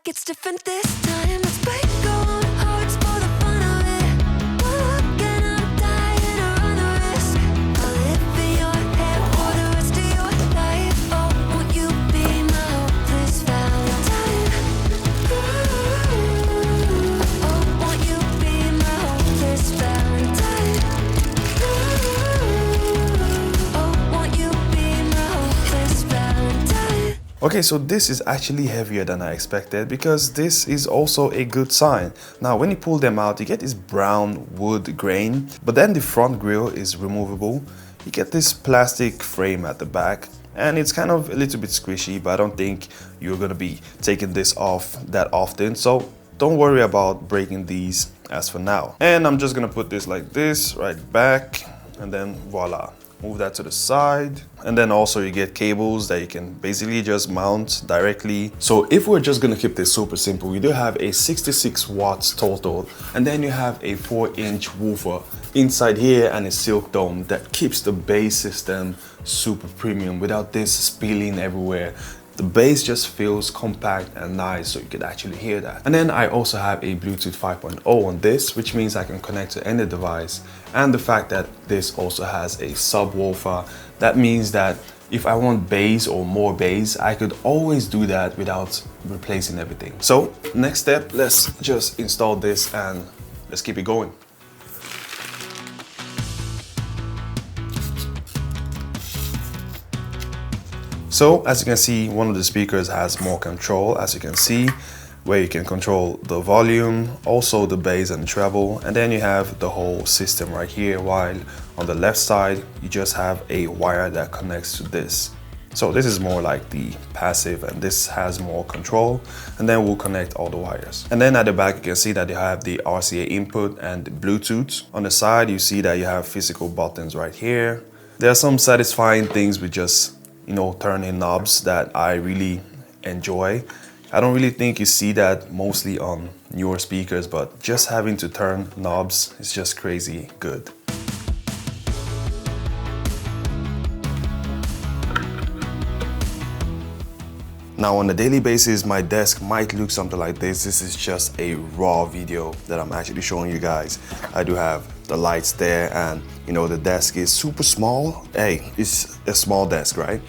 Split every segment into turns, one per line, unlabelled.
like it's different this time. Let's break our own hearts for the fun of it. Walking, I'm dying to run the risk. I'll live in your head for the rest of your life. Oh, won't you be my hopeless valentine? Oh, won't you be my hopeless valentine? Oh, won't you be my hopeless valentine?
Okay, so this is actually heavier than I expected because this is also a good sign. Now, when you pull them out, you get this brown wood grain, but then the front grille is removable. You get this plastic frame at the back, and it's kind of a little bit squishy, but I don't think you're gonna be taking this off that often, so don't worry about breaking these as for now. And I'm just gonna put this like this right back, and then voila. Move that to the side, and then also you get cables that you can basically just mount directly. So if we're just gonna keep this super simple, you do have a 66 watts total, and then you have a 4-inch woofer inside here and a silk dome that keeps the bass system super premium without this spilling everywhere. The bass just feels compact and nice, so you could actually hear that. And then I also have a Bluetooth 5.0 on this, which means I can connect to any device. And the fact that this also has a subwoofer, that means that if I want bass or more bass, I could always do that without replacing everything. So next step, let's just install this and let's keep it going. So as you can see, one of the speakers has more control, as you can see, where you can control the volume, also the bass and treble, and then you have the whole system right here, while on the left side, you just have a wire that connects to this. So this is more like the passive, and this has more control, and then we'll connect all the wires. And then at the back, you can see that you have the RCA input and the Bluetooth. On the side, you see that you have physical buttons right here. There are some satisfying things with just turning knobs that I really enjoy. I don't really think you see that mostly on newer speakers, but just having to turn knobs is just crazy good. Now on a daily basis, my desk might look something like this. This is just a raw video that I'm actually showing you guys. I do have the lights there, and the desk is super small. Hey, it's a small desk, right?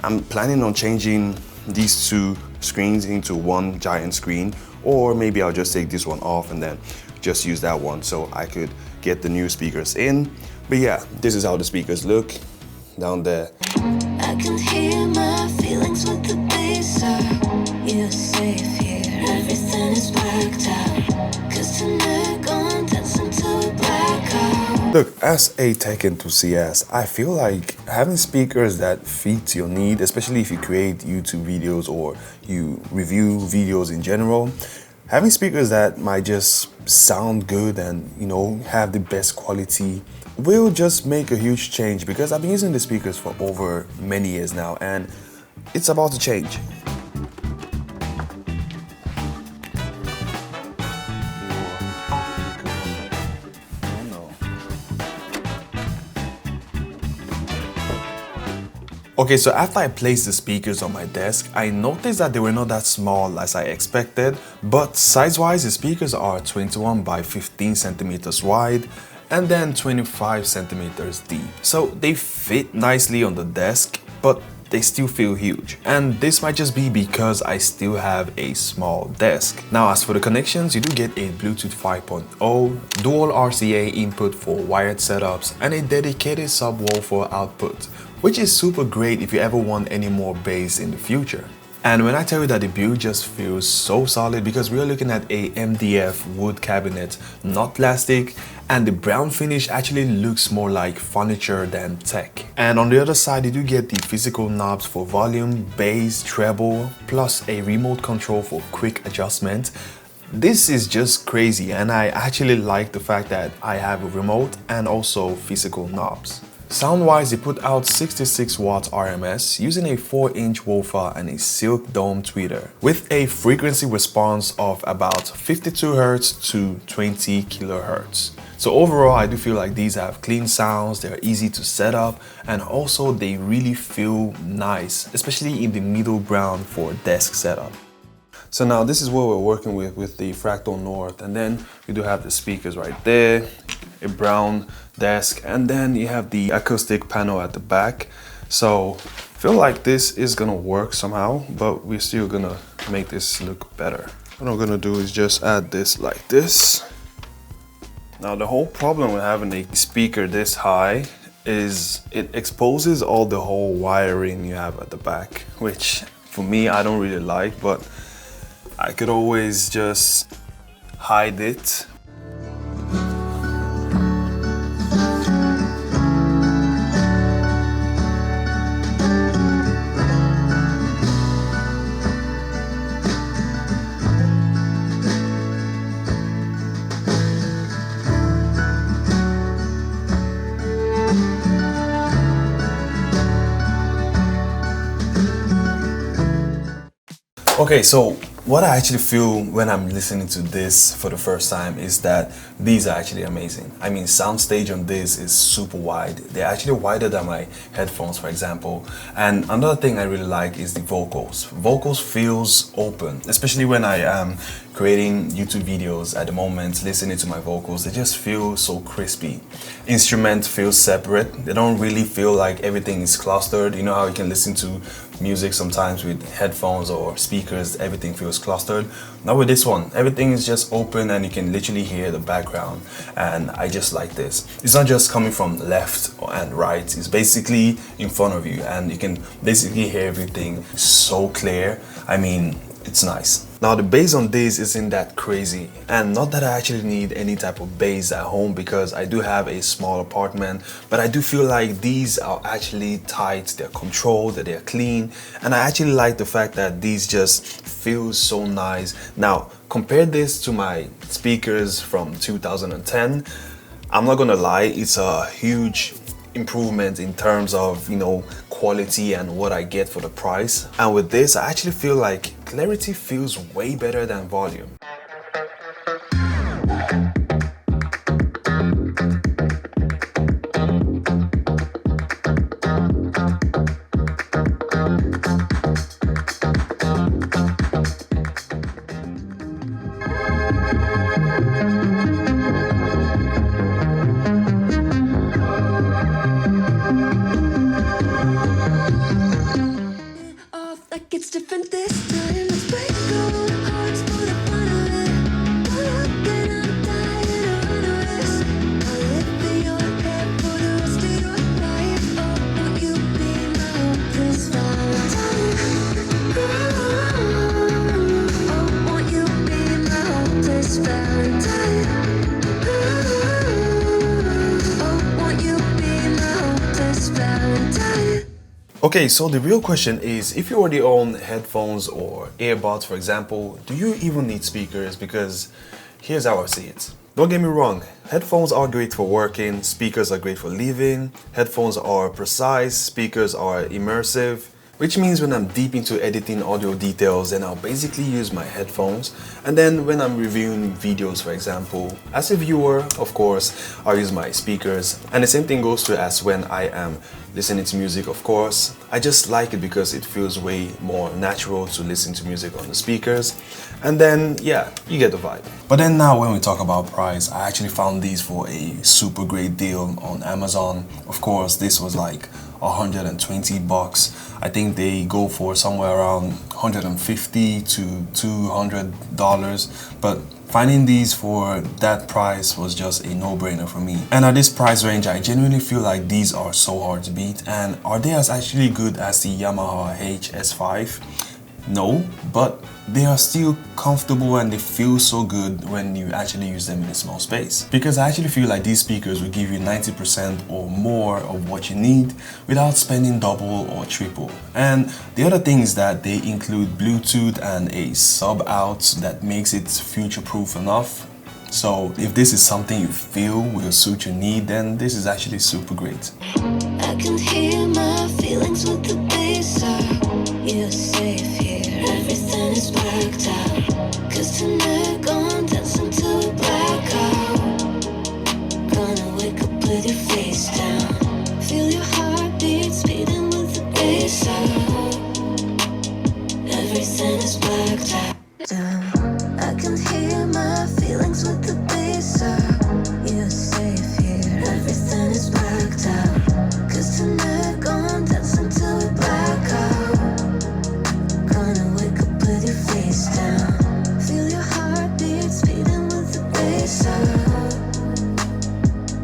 I'm planning on changing these two screens into one giant screen, or maybe I'll just take this one off and then just use that one so I could get the new speakers in. But yeah, this is how the speakers look down there.
I can hear my feelings with the bass. You're safe here, everything is worked out. 'Cause tonight gonna dance until we black out.
Look, as a tech enthusiast, I feel like having speakers that fit your need, especially if you create YouTube videos or you review videos in general, having speakers that might just sound good and have the best quality will just make a huge change, because I've been using the speakers for over many years now and it's about to change. Okay, so after I placed the speakers on my desk, I noticed that they were not that small as I expected, but size-wise, the speakers are 21 by 15 centimeters wide and then 25 centimeters deep. So they fit nicely on the desk, but they still feel huge. And this might just be because I still have a small desk. Now, as for the connections, you do get a Bluetooth 5.0, dual RCA input for wired setups, and a dedicated subwoofer output, which is super great if you ever want any more bass in the future. And when I tell you that the build just feels so solid, because we are looking at a MDF wood cabinet, not plastic, and the brown finish actually looks more like furniture than tech. And on the other side, you do get the physical knobs for volume, bass, treble, plus a remote control for quick adjustment. This is just crazy, and I actually like the fact that I have a remote and also physical knobs. Sound-wise, they put out 66 watts RMS using a 4-inch woofer and a silk dome tweeter with a frequency response of about 52 Hz to 20 kHz. So overall, I do feel like these have clean sounds, they're easy to set up, and also they really feel nice, especially in the middle ground for desk setup. So now this is what we're working with the Fractal North, and then we do have the speakers right there, a brown desk, and then you have the acoustic panel at the back. So I feel like this is gonna work somehow, but we're still gonna make this look better. What I'm gonna do is just add this like this. Now the whole problem with having a speaker this high is it exposes all the whole wiring you have at the back, which for me I don't really like, but I could always just hide it. Okay, so what I actually feel when I'm listening to this for the first time is that these are actually amazing. I mean, soundstage on this is super wide. They're actually wider than my headphones, for example. And another thing I really like is the vocals. Vocals feels open, especially when I am creating YouTube videos at the moment, listening to my vocals, they just feel so crispy. Instruments feel separate. They don't really feel like everything is clustered. You know how you can listen to music sometimes with headphones or speakers, everything feels clustered. Not with this one, everything is just open and you can literally hear the background, and I just like this. It's not just coming from left and right, it's basically in front of you and you can basically hear everything so clear. I mean, it's nice. Now the bass on this isn't that crazy, and not that I actually need any type of bass at home because I do have a small apartment, but I do feel like these are actually tight, they're controlled, they're clean, and I actually like the fact that these just feel so nice. Now compare this to my speakers from 2010. I'm not gonna lie, it's a huge improvement in terms of, you know, quality and what I get for the price. And with this, I actually feel like clarity feels way better than volume.
Off like it's different this time. Let's break our hearts for the fun of it. We're looking at dying to run a risk. I'll live in your head for the rest of your life. Oh, won't you be my hopeless valentine? Oh, won't you be my hopeless valentine? Oh, won't you be my hopeless valentine?
Okay, so the real question is, if you already own headphones or earbuds, for example, do you even need speakers? Because here's how I see it. Don't get me wrong, headphones are great for working, speakers are great for living, headphones are precise, speakers are immersive, which means when I'm deep into editing audio details, then I'll basically use my headphones. And then when I'm reviewing videos, for example, as a viewer, of course, I'll use my speakers. And the same thing goes to as when I am listening to music, of course. I just like it because it feels way more natural to listen to music on the speakers. And then, yeah, you get the vibe. But then now when we talk about price, I actually found these for a super great deal on Amazon. Of course, this was like $120. I think they go for somewhere around $150 to $200, but finding these for that price was just a no-brainer for me. And at this price range, I genuinely feel like these are so hard to beat. And are they as actually good as the Yamaha HS5? No, but they are still comfortable and they feel so good when you actually use them in a small space. Because I actually feel like these speakers will give you 90% or more of what you need without spending double or triple. And the other thing is that they include Bluetooth and a sub out that makes it future-proof enough. So if this is something you feel will suit your need, then this is actually super great.
I can hear my feelings with the bass out. You're safe here, everything is worked out. Cause tonight gonna dance until we black out. Gonna wake up with your face down. Feel your heartbeat speeding with the bass out. Everything is blacked out. I can hear my feelings with the bass up. You're safe here, everything is blacked out. Cause tonight gonna dance until we black out. Gonna wake up with your face down. Feel your heartbeat speeding with the bass up.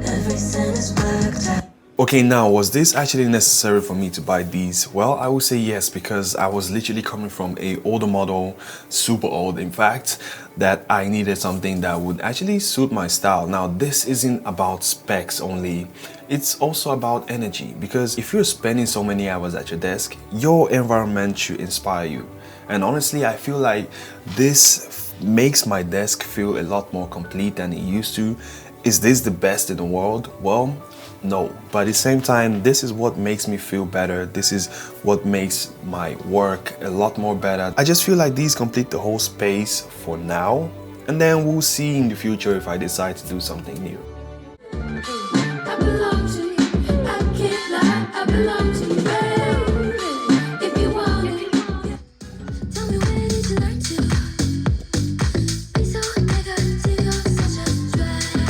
Everything is blacked out.
Okay, now was this actually necessary for me to buy these? Well, I would say yes, because I was literally coming from a older model, super old in fact, that I needed something that would actually suit my style. Now this isn't about specs only, it's also about energy, because if you're spending so many hours at your desk, your environment should inspire you. And honestly, I feel like this makes my desk feel a lot more complete than it used to. Is this the best in the world? Well, no, but at the same time, this is what makes me feel better. This is what makes my work a lot more better. I just feel like these complete the whole space for now, and then we'll see in the future if I decide to do something new.
I belong to you, I can't lie, I belong to you, babe. If you want it, tell me where did you learn to be so negative, you're such a drag.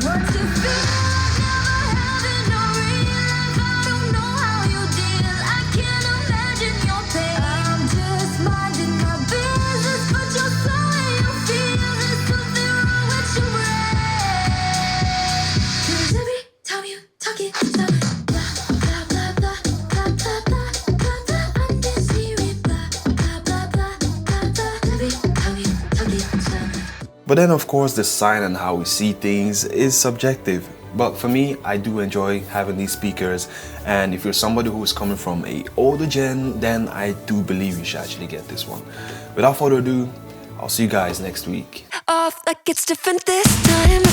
What's it feel like never having no real life? I don't know how you deal, I can't imagine your pain. I'm just minding my business, but you're so how you feel. There's something wrong with your brain. 'Cause every time you talk it, so blah, blah, blah, blah, blah, blah, blah, blah, blah. I'm dizzy, blah, blah, blah, blah, blah, blah. Every time you talk it, so.
But then of course the sign and how we see things is subjective. But for me, I do enjoy having these speakers, and if you're somebody who's coming from a older gen, then I do believe you should actually get this one. Without further ado, I'll see you guys next week.
Off like it's different this time.